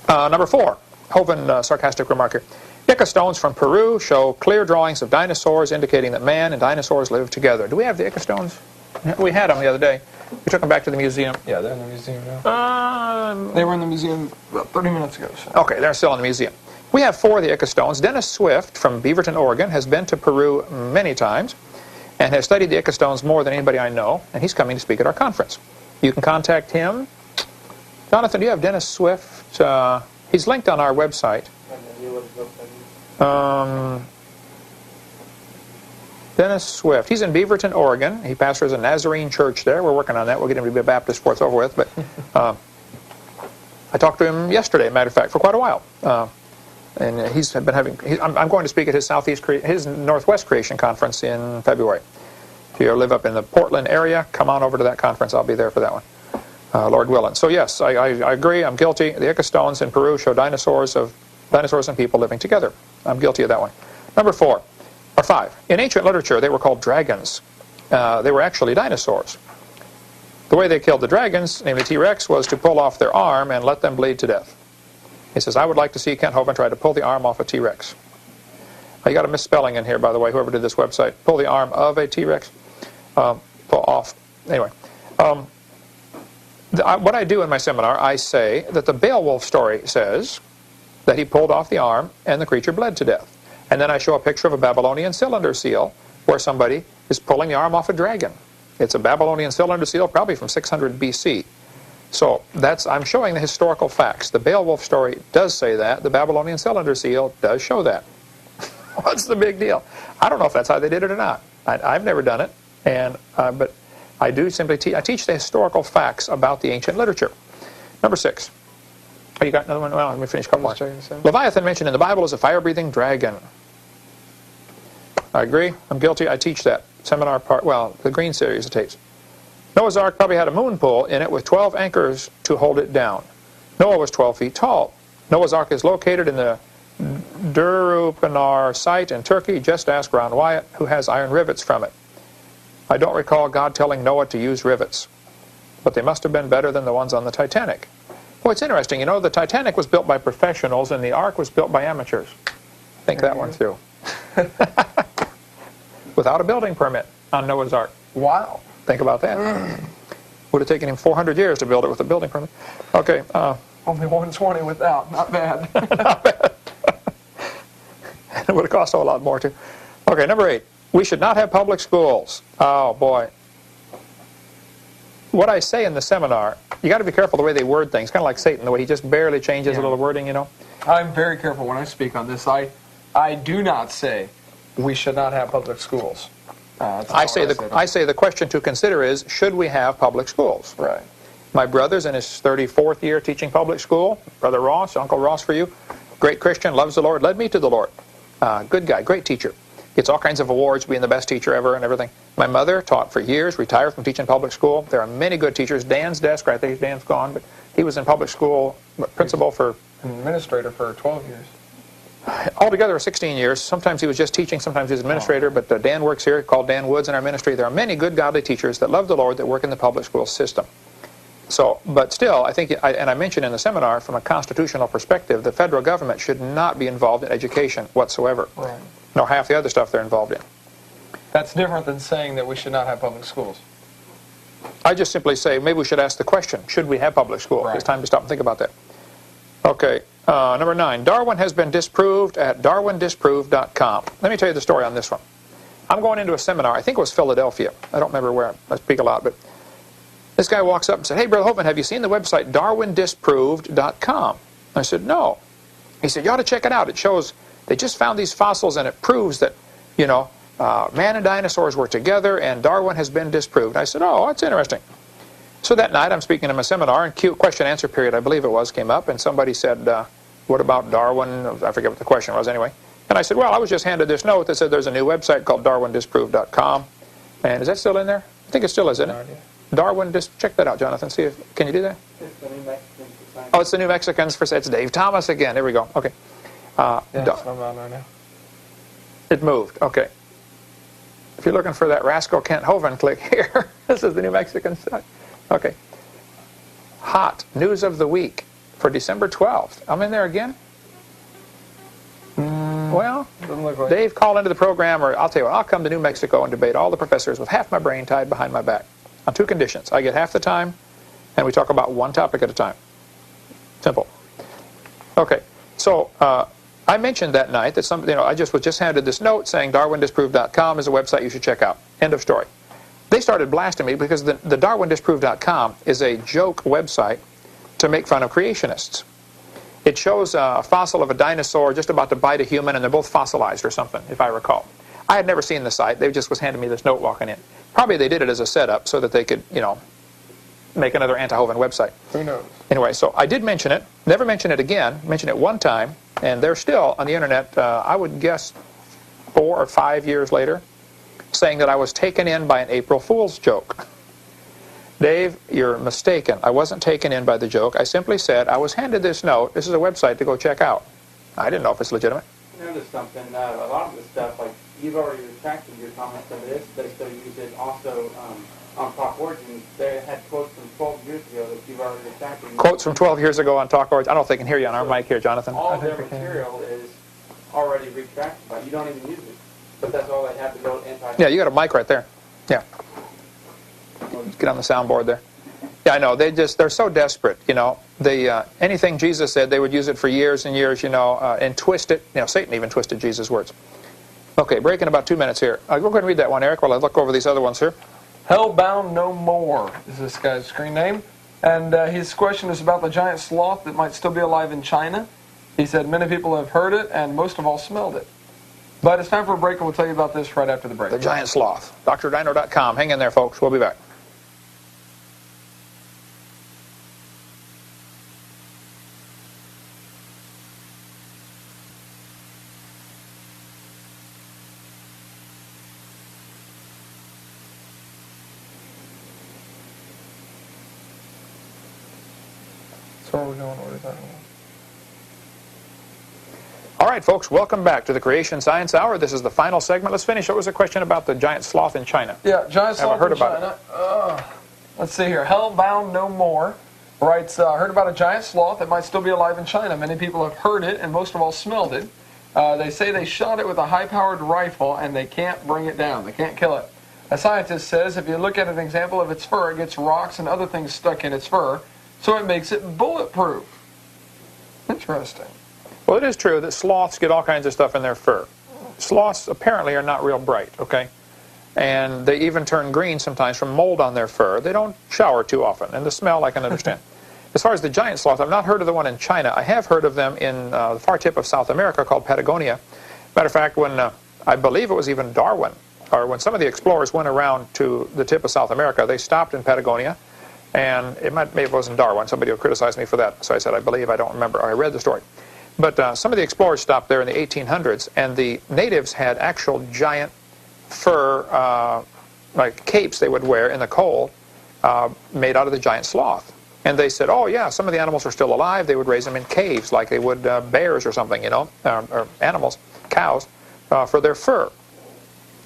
Number 4. Hovind, sarcastic remark here. Ica stones from Peru show clear drawings of dinosaurs indicating that man and dinosaurs lived together. Do we have the Ica stones? We had them the other day. We took them back to the museum. Yeah, they're in the museum now. They were in the museum about 30 minutes ago. So. Okay, they're still in the museum. We have 4 of the Ica stones. Dennis Swift from Beaverton, Oregon, has been to Peru many times and has studied the Ica stones more than anybody I know, and he's coming to speak at our conference. You can contact him. Jonathan, do you have Dennis Swift? He's linked on our website. Dennis Swift. He's in Beaverton, Oregon. He pastors a Nazarene church there. We're working on that. We'll get him to be a Baptist before it's over with. But I talked to him yesterday, matter of fact, for quite a while. And he's been having. I'm going to speak at his his Northwest Creation Conference in February. If you live up in the Portland area, come on over to that conference. I'll be there for that one, Lord willing. So yes, I agree. I'm guilty. The Ica stones in Peru show dinosaurs and people living together. I'm guilty of that one. Number 4, or 5. In ancient literature, they were called dragons. They were actually dinosaurs. The way they killed the dragons, named the T-Rex, was to pull off their arm and let them bleed to death. He says, I would like to see Kent Hovind try to pull the arm off a T-Rex. You got a misspelling in here, by the way, whoever did this website. Pull the arm of a T-Rex. Pull off. Anyway. What I do in my seminar, I say that the Beowulf story says that he pulled off the arm and the creature bled to death. And then I show a picture of a Babylonian cylinder seal where somebody is pulling the arm off a dragon. It's a Babylonian cylinder seal, probably from 600 BC. So I'm showing the historical facts. The Beowulf story does say that. The Babylonian cylinder seal does show that. What's the big deal? I don't know if that's how they did it or not. I've never done it, but I do simply I teach the historical facts about the ancient literature. Number 6. Oh, you got another one? Well, let me finish a couple more. Leviathan mentioned in the Bible is a fire-breathing dragon. I agree. I'm guilty. I teach that seminar part. Well, the green series of tapes. Noah's Ark probably had a moon pool in it with 12 anchors to hold it down. Noah was 12 feet tall. Noah's Ark is located in the Durupinar site in Turkey. Just ask Ron Wyatt, who has iron rivets from it. I don't recall God telling Noah to use rivets, but they must have been better than the ones on the Titanic. Well, it's interesting. You know, the Titanic was built by professionals and the Ark was built by amateurs. Think that one through. Without a building permit on Noah's Ark. Wow. Think about that. Would have taken him 400 years to build it with a building permit. Okay. Only 120 without. Not bad. Not bad. It would have cost a lot more, too. Okay, number 8. We should not have public schools. Oh, boy. What I say in the seminar, you got to be careful the way they word things. Kind of like Satan, the way he just barely changes a little wording, you know. I'm very careful when I speak on this. I do not say we should not have public schools. I say the question to consider is, should we have public schools? Right. My brother's in his 34th year teaching public school. Brother Ross, Uncle Ross for you. Great Christian, loves the Lord, led me to the Lord. Good guy, great teacher. Gets all kinds of awards, being the best teacher ever and everything. My mother taught for years, retired from teaching public school. There are many good teachers. Dan's desk, right there, Dan's gone, but he was in public school, principal for... Administrator for 12 years. Altogether 16 years. Sometimes he was just teaching, sometimes he was administrator, but Dan works here, called Dan Woods in our ministry. There are many good godly teachers that love the Lord that work in the public school system. So, but still, I think, and I mentioned in the seminar, from a constitutional perspective, the federal government should not be involved in education whatsoever. Right. Nor half the other stuff they're involved in. That's different than saying that we should not have public schools. I just simply say, maybe we should ask the question, should we have public school? Right. It's time to stop and think about that. Okay, number 9. Darwin has been disproved at darwindisproved.com. Let me tell you the story on this one. I'm going into a seminar. I think it was Philadelphia. I don't remember where. I speak a lot, but this guy walks up and said, "Hey, Brother Hovind, have you seen the website darwindisproved.com?" I said, "No." He said, "You ought to check it out. It shows they just found these fossils and it proves that, you know, man and dinosaurs were together and Darwin has been disproved." I said, "Oh, that's interesting." So that night I'm speaking in my seminar and question-answer period, I believe it was, came up and somebody said, "What about Darwin?" I forget what the question was anyway. And I said, "Well, I was just handed this note that said there's a new website called darwindisproved.com. And is that still in there? I think it still is, isn't it? Darwin, just check that out, Jonathan. See if, can you do that? It's the New Mexicans for science. Oh, it's the New Mexicans for it's Dave Thomas again. There we go. Okay. Yes, I'm on there now. It moved. Okay. If you're looking for that rascal Kent Hovind, click here. This is the New Mexican site. Okay. Hot news of the week for December 12th. I'm in there again. Well, Doesn't look like Dave called into the program, or I'll tell you what, I'll come to New Mexico and debate all the professors with half my brain tied behind my back on 2 conditions. I get half the time, and we talk about one topic at a time. Simple. Okay. So I mentioned that night that I was just handed this note saying darwindisproved.com is a website you should check out. End of story. They started blasting me because the darwindisproved.com is a joke website to make fun of creationists. It shows a fossil of a dinosaur just about to bite a human, and they're both fossilized or something, if I recall. I had never seen the site. They just was handing me this note walking in. Probably they did it as a setup so that they could, make another anti-Hovind website. Who knows? Anyway, so I did mention it. Never mention it again. Mention it one time, and they're still on the internet, I would guess 4 or 5 years later, saying that I was taken in by an April Fool's joke. Dave, you're mistaken. I wasn't taken in by the joke. I simply said I was handed this note. This is a website to go check out. I didn't know if it's legitimate. Notice something. A lot of the stuff, like you've already retracted your comments of this, they still use it also on Talk Origins. They had quotes from 12 years ago that you've already retracted. Quotes from 12 years ago on Talk Origins. I don't know if they can hear you on our mic here, Jonathan. All of their material is already retracted, but you don't even use it. But that's all they have to go anti. Yeah, you got a mic right there. Yeah. Get on the soundboard there. Yeah, I know. They're so desperate, anything Jesus said, they would use it for years and years, and twist it. Satan even twisted Jesus' words. Okay, break in about 2 minutes here. Go ahead and read that one, Eric, while I look over these other ones here. Hellbound No More is this guy's screen name. And his question is about the giant sloth that might still be alive in China. He said many people have heard it and most of all smelled it. But it's time for a break, and we'll tell you about this right after the break. The giant sloth. DrDino.com. Hang in there, folks. We'll be back. So where are we going? What are we talking about? All right, folks, welcome back to the Creation Science Hour. This is the final segment. Let's finish. What was the question about the giant sloth in China? Yeah, giant sloth heard in about China. Let's see here. Hellbound No More writes, heard about a giant sloth that might still be alive in China. Many people have heard it and most of all smelled it. They say they shot it with a high-powered rifle and they can't bring it down. They can't kill it. A scientist says if you look at an example of its fur, it gets rocks and other things stuck in its fur, so it makes it bulletproof. Interesting. Well, it is true that sloths get all kinds of stuff in their fur. Sloths apparently are not real bright, okay? And they even turn green sometimes from mold on their fur. They don't shower too often, and the smell I can understand. As far as the giant sloth, I've not heard of the one in China. I have heard of them in the far tip of South America called Patagonia. Matter of fact, when I believe it was even Darwin, or when some of the explorers went around to the tip of South America, they stopped in Patagonia. And maybe it wasn't Darwin. Somebody will criticize me for that. So I said, I believe, I don't remember. I read the story. But some of the explorers stopped there in the 1800s, and the natives had actual giant fur, like capes they would wear in the cold, made out of the giant sloth. And they said, oh, yeah, some of the animals are still alive. They would raise them in caves like they would bears or something, you know, or animals, cows, for their fur.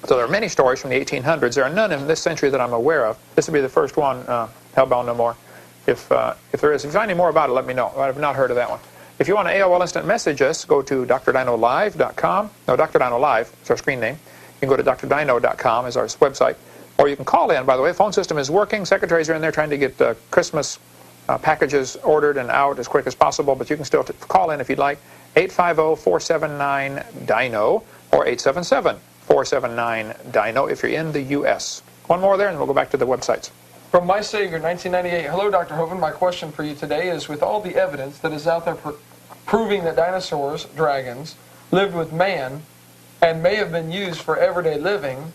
So there are many stories from the 1800s. There are none in this century that I'm aware of. This would be the first one, Hellbound No More. If there is, if you find any more about it, let me know. I've not heard of that one. If you want to AOL Instant Message us, go to DrDinoLive.com. No, Dr. Dino Live is our screen name. You can go to DrDino.com is our website. Or you can call in, by the way. The phone system is working. Secretaries are in there trying to get Christmas packages ordered and out as quick as possible. But you can still call in if you'd like. 850-479-DINO or 877-479-DINO if you're in the U.S. One more there, and we'll go back to the websites. From My Savior, 1998. Hello, Dr. Hovind. My question for you today is, with all the evidence that is out there proving that dinosaurs, dragons, lived with man and may have been used for everyday living,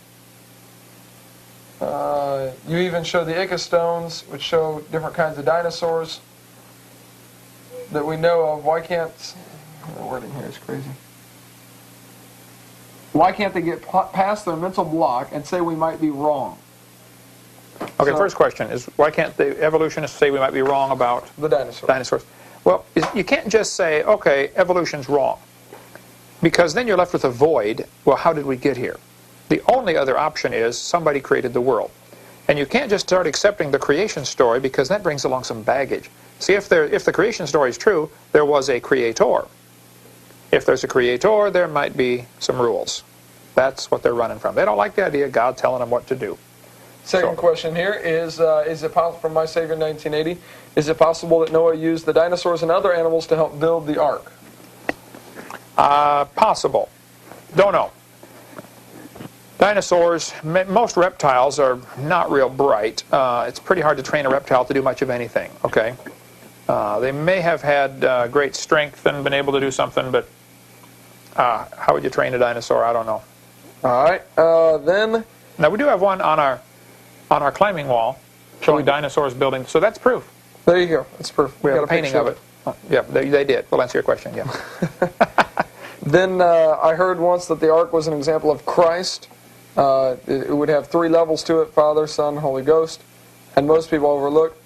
you even show the Ica stones, which show different kinds of dinosaurs that we know of. Why can't... The wording here is crazy. Why can't they get past their mental block and say we might be wrong? Okay, So, first question is, why can't the evolutionists say we might be wrong about the dinosaurs? Well, you can't just say, okay, evolution's wrong, because then you're left with a void. Well, how did we get here? The only other option is somebody created the world. And you can't just start accepting the creation story, because that brings along some baggage. See, if the creation story is true, there was a creator. If there's a creator, there might be some rules. That's what they're running from. They don't like the idea of God telling them what to do. Second question here is it possible, from My Savior 1980, is it possible that Noah used the dinosaurs and other animals to help build the ark? Possible. Don't know. Dinosaurs, most reptiles are not real bright. It's pretty hard to train a reptile to do much of anything, okay? They may have had great strength and been able to do something, but how would you train a dinosaur? I don't know. All right. Then... Now, we do have one on our climbing wall showing dinosaurs building, so that's proof. There you go. That's proof. We have a painting of it. Yeah, they did. We'll answer your question, yeah. Then I heard once that the ark was an example of Christ. It would have 3 levels to it: Father, Son, Holy Ghost. And most people overlook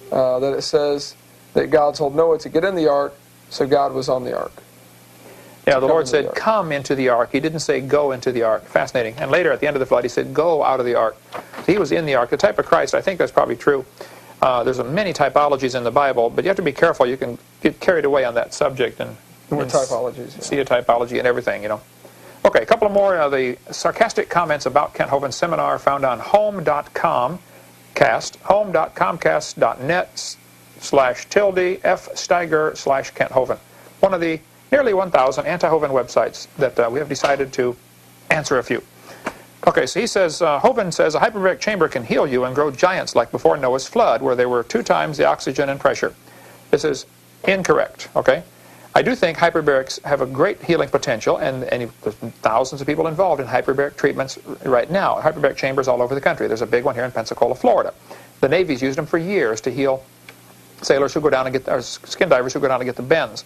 that it says that God told Noah to get in the ark, so God was on the ark. Yeah, the Lord said, come into the ark. He didn't say, go into the ark. Fascinating. And later, at the end of the flood, he said, go out of the ark. So he was in the ark. The type of Christ, I think that's probably true. There's many typologies in the Bible, but you have to be careful. You can get carried away on that subject and typologies, see a typology and everything, you know. Okay, a couple of more of the sarcastic comments about Kent Hovind's seminar found on home.comcast.net/f_Steiger/Kent Hovind. One of the nearly 1,000 anti-Hovind websites that we have decided to answer a few. Okay, so he says, Hovind says, a hyperbaric chamber can heal you and grow giants like before Noah's flood, where there were 2 times the oxygen and pressure. This is incorrect, okay? I do think hyperbarics have a great healing potential, and there's thousands of people involved in hyperbaric treatments right now. Hyperbaric chambers all over the country. There's a big one here in Pensacola, Florida. The Navy's used them for years to heal sailors who go down and get, or skin divers who go down and get the bends.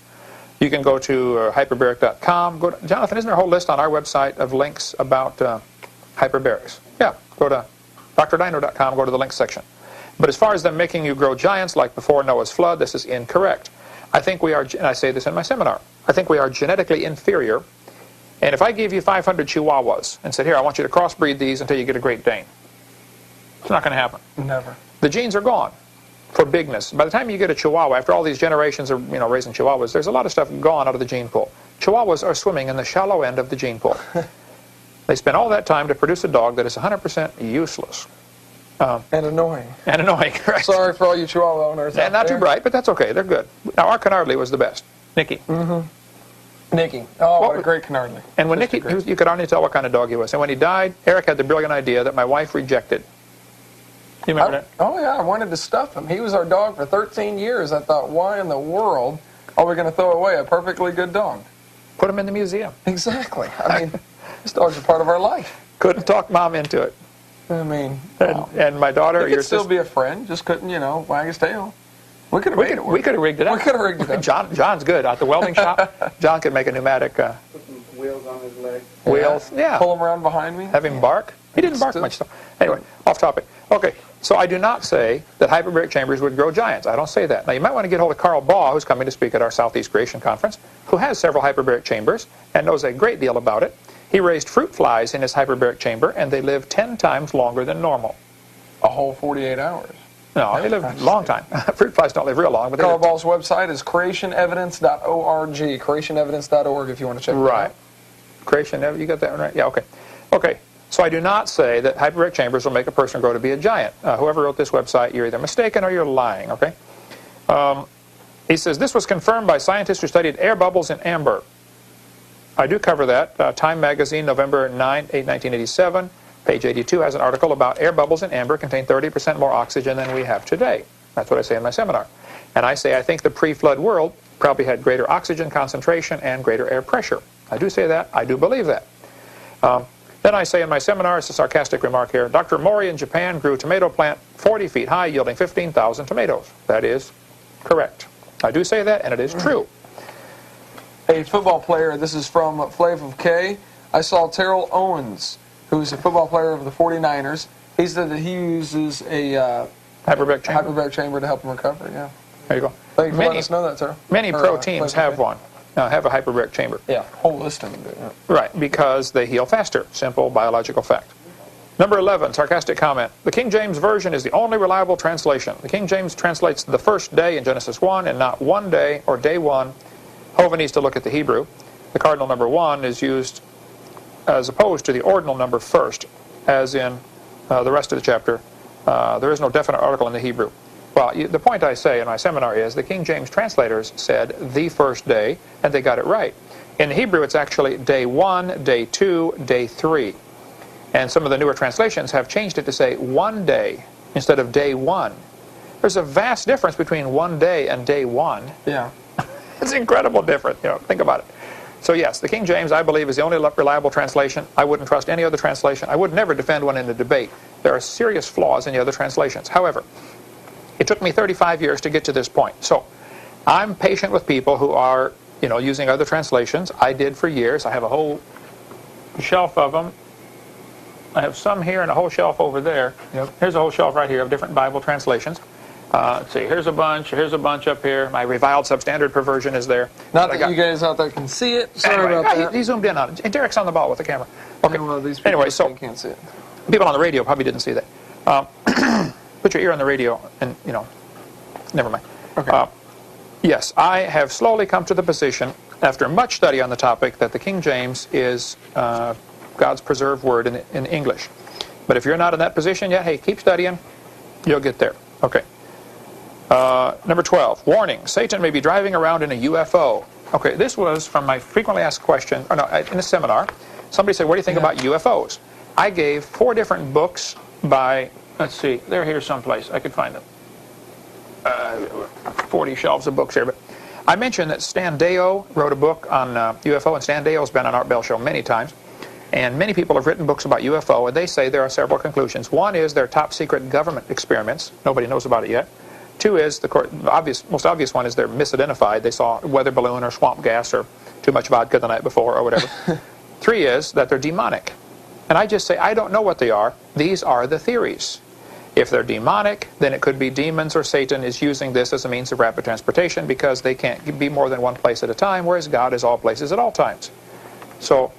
You can go to hyperbaric.com. Jonathan, isn't there a whole list on our website of links about hyperbarics? Yeah, go to drdino.com, go to the links section. But as far as them making you grow giants like before Noah's flood, this is incorrect. I think we are, and I say this in my seminar, I think we are genetically inferior. And if I gave you 500 Chihuahuas and said, here, I want you to crossbreed these until you get a Great Dane, it's not going to happen. Never. The genes are gone for bigness. By the time you get a Chihuahua, after all these generations of raising Chihuahuas, there's a lot of stuff gone out of the gene pool. Chihuahuas are swimming in the shallow end of the gene pool. They spend all that time to produce a dog that is 100% useless. And annoying. And annoying, correct. Sorry for all you Chihuahua owners. And not too bright, but that's okay. They're good. Now, our Canardly was the best. Nicky. Nicky. Oh, what a great Canardly. And when Nicky, you could hardly tell what kind of dog he was. And when he died, Eric had the brilliant idea that my wife rejected. You remember that? Oh, yeah. I wanted to stuff him. He was our dog for 13 years. I thought, why in the world are we going to throw away a perfectly good dog? Put him in the museum. Exactly. I mean, this dog's a part of our life. Couldn't talk Mom into it. I mean, and my daughter, he could still be a friend, just couldn't, wag his tail. We could have made it work. We could have rigged it up. We could have rigged it up. John's good at the welding shop. John could make a pneumatic Put some wheels on his legs. wheels. Yeah. Pull him around behind me. Have him bark. He didn't bark much. Anyway, off topic. Okay, so I do not say that hyperbaric chambers would grow giants. I don't say that. Now, you might want to get hold of Carl Baugh, who's coming to speak at our Southeast Creation Conference, who has several hyperbaric chambers and knows a great deal about it. He raised fruit flies in his hyperbaric chamber, and they live 10 times longer than normal. A whole 48 hours. No, they live a long time. Fruit flies don't live real long. But Carl Ball's website is creationevidence.org. Creationevidence.org if you want to check that out. Right. Creation, you got that one right? Yeah, okay. Okay, so I do not say that hyperbaric chambers will make a person grow to be a giant. Whoever wrote this website, you're either mistaken or you're lying, okay? He says, this was confirmed by scientists who studied air bubbles in amber. I do cover that. Time magazine, November 1987, page 82, has an article about air bubbles in amber contain 30% more oxygen than we have today. That's what I say in my seminar. And I say I think the pre-flood world probably had greater oxygen concentration and greater air pressure. I do say that. I do believe that. Then I say in my seminar, it's a sarcastic remark here, Dr. Mori in Japan grew a tomato plant 40 feet high, yielding 15,000 tomatoes. That is correct. I do say that, and it is true. A football player, this is from Flav of K. I saw Terrell Owens, who's a football player of the 49ers. He said that he uses a hyperbaric chamber to help him recover. Yeah. There you go. Thank you for letting us know that, Terrell. Many pro teams have one. Have a hyperbaric chamber. Yeah, whole list of them do. Yeah. Right, because they heal faster. Simple biological fact. Number 11, sarcastic comment. The King James Version is the only reliable translation. The King James translates the first day in Genesis 1 and not one day or day one. Hovind needs to look at the Hebrew. The cardinal number 1 is used as opposed to the ordinal number first, as in the rest of the chapter. There is no definite article in the Hebrew. Well, the point I say in my seminar is the King James translators said the first day, and they got it right. In the Hebrew, it's actually day 1, day 2, day 3. And some of the newer translations have changed it to say one day instead of day 1. There's a vast difference between one day and day 1. Yeah. It's incredible difference. Think about it. So yes, the King James, I believe, is the only reliable translation. I wouldn't trust any other translation. I would never defend one in a debate. There are serious flaws in the other translations. However, it took me 35 years to get to this point. So I'm patient with people who are, using other translations. I did for years. I have a whole shelf of them. I have some here and a whole shelf over there. Here's a whole shelf right here of different Bible translations. Let's see, here's a bunch up here. My reviled substandard perversion is there. Not that you guys out there can see it. Sorry about that. He zoomed in on it. And Derek's on the ball with the camera. Okay. Well, these people anyway, so can't see it. People on the radio probably didn't see that. Put your ear on the radio and, never mind. Okay. Yes, I have slowly come to the position, after much study on the topic, that the King James is God's preserved word in English. But if you're not in that position yet, hey, keep studying. You'll get there. Okay. Number 12, warning, Satan may be driving around in a UFO. Okay, this was from my frequently asked question, in a seminar. Somebody said, what do you think about UFOs? I gave 4 different books by, let's see, they're here someplace. I could find them. 40 shelves of books here. But I mentioned that Stan Deyo wrote a book on UFO, and Stan Deyo's been on Art Bell Show many times. And many people have written books about UFO, and they say there are several conclusions. One is they're top secret government experiments. Nobody knows about it yet. 2 is, the most obvious one is they're misidentified. They saw a weather balloon or swamp gas or too much vodka the night before or whatever. 3 is that they're demonic. And I just say, I don't know what they are. These are the theories. If they're demonic, then it could be demons or Satan is using this as a means of rapid transportation because they can't be more than one place at a time, whereas God is all places at all times. So,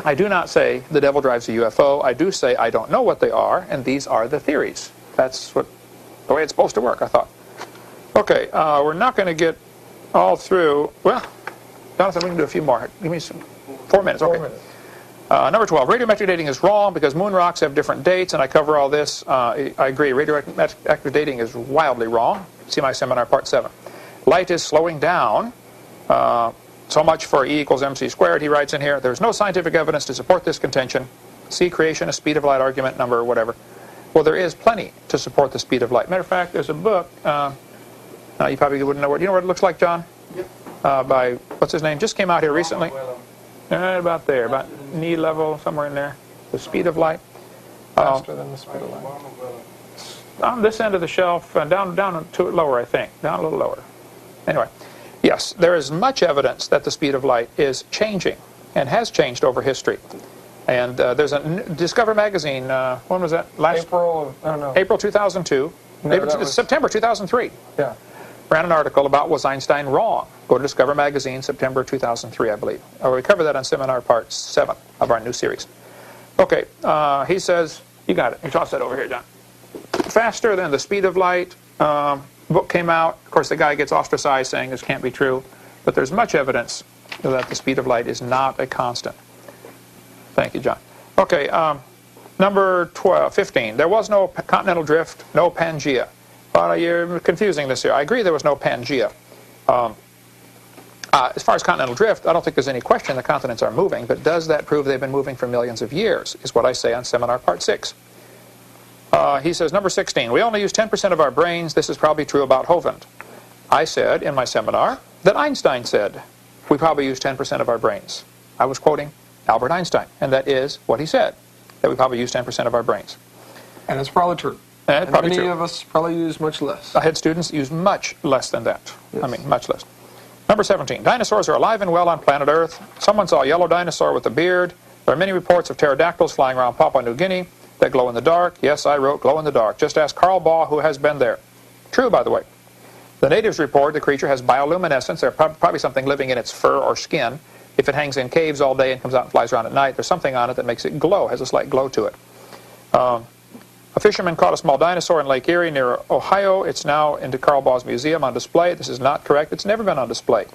I do not say the devil drives a UFO. I do say I don't know what they are, and these are the theories. That's the way it's supposed to work, I thought. Okay, we're not going to get all through. Well, Jonathan, we can do a few more. Give me 4 minutes. Okay. 4 minutes. Number 12, radiometric dating is wrong because moon rocks have different dates, and I cover all this. I agree. Radioactive dating is wildly wrong. See my seminar, part 7. Light is slowing down. So much for E equals mc squared, he writes in here. There's no scientific evidence to support this contention. See creation, a speed of light argument, number whatever. Well, there is plenty to support the speed of light. Matter of fact, there's a book. You probably wouldn't know what. Do you know what it looks like, John? Yep. By, what's his name? Just came out here recently. Well, Right about there, about knee level, somewhere in there. The speed of light. Faster than the speed of light. On this end of the shelf, down to lower, I think. Down a little lower. Anyway, yes, there is much evidence that the speed of light is changing and has changed over history. And there's a Discover magazine. When was that? April 2002. No, September 2003. Yeah. Ran an article about was Einstein wrong. Go to Discover magazine, September 2003, I believe. We cover that on seminar part 7 of our new series. Okay, he says, you got it. You toss that over here, John. Faster than the speed of light. Book came out. Of course, the guy gets ostracized saying this can't be true. But there's much evidence that the speed of light is not a constant. Thank you, John. Okay, number 15. There was no continental drift, no Pangea. You're confusing this here. I agree there was no Pangea. As far as continental drift, I don't think there's any question the continents are moving, but does that prove they've been moving for millions of years, is what I say on seminar part 6. He says, number 16, we only use 10% of our brains. This is probably true about Hovind. I said in my seminar that Einstein said we probably use 10% of our brains. I was quoting Albert Einstein, and that is what he said, that we probably use 10% of our brains. And it's probably true. And many of us probably use much less. I had students use much less than that. Yes. I mean, much less. Number 17, dinosaurs are alive and well on planet Earth. Someone saw a yellow dinosaur with a beard. There are many reports of pterodactyls flying around Papua New Guinea that glow in the dark. Yes, I wrote glow in the dark. Just ask Carl Baugh, who has been there. True, by the way. The natives report the creature has bioluminescence. There's probably something living in its fur or skin. If it hangs in caves all day and comes out and flies around at night, there's something on it that makes it glow, has a slight glow to it. A fisherman caught a small dinosaur in Lake Erie near Ohio. It's now in Carl Baugh's museum on display. This is not correct. It's never been on display.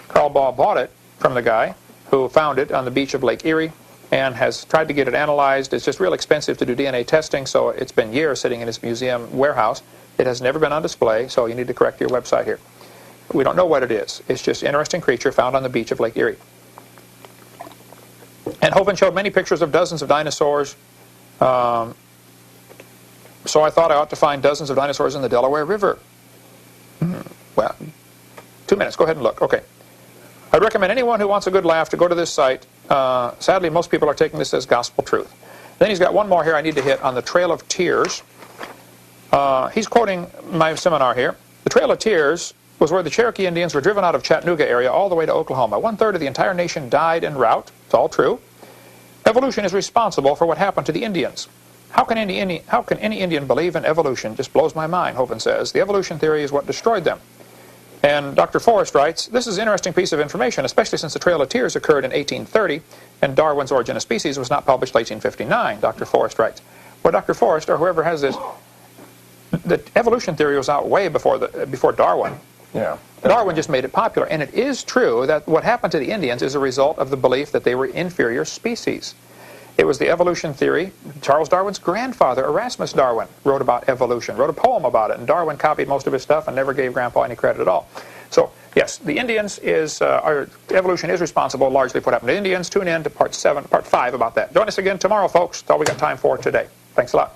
Carl Baugh bought it from the guy who found it on the beach of Lake Erie and has tried to get it analyzed. It's just real expensive to do DNA testing, so it's been years sitting in his museum warehouse. It has never been on display, so you need to correct your website here. We don't know what it is. It's just an interesting creature found on the beach of Lake Erie. And Hovind showed many pictures of dozens of dinosaurs. So I thought I ought to find dozens of dinosaurs in the Delaware River. Well, 2 minutes. Go ahead and look. Okay. I'd recommend anyone who wants a good laugh to go to this site. Sadly, most people are taking this as gospel truth. Then he's got one more here I need to hit on the Trail of Tears. He's quoting my seminar here. The Trail of Tears was where the Cherokee Indians were driven out of Chattanooga area all the way to Oklahoma. 1/3 of the entire nation died en route. It's all true. Evolution is responsible for what happened to the Indians. How can any Indian believe in evolution? Just blows my mind, Hovind says. The evolution theory is what destroyed them. And Dr. Forrest writes, this is an interesting piece of information, especially since the Trail of Tears occurred in 1830 and Darwin's Origin of Species was not published until 1859, Dr. Forrest writes. Well, Dr. Forrest, or whoever has this, the evolution theory was out way before Darwin. Yeah. Darwin just made it popular. And it is true that what happened to the Indians is a result of the belief that they were inferior species. It was the evolution theory. Charles Darwin's grandfather, Erasmus Darwin, wrote about evolution, wrote a poem about it, and Darwin copied most of his stuff and never gave Grandpa any credit at all. So Yes, the Indians is, our evolution is responsible largely for what happened to Indians. Tune in to part 5 about that. Join us again tomorrow, folks. That's all we got time for today. Thanks a lot.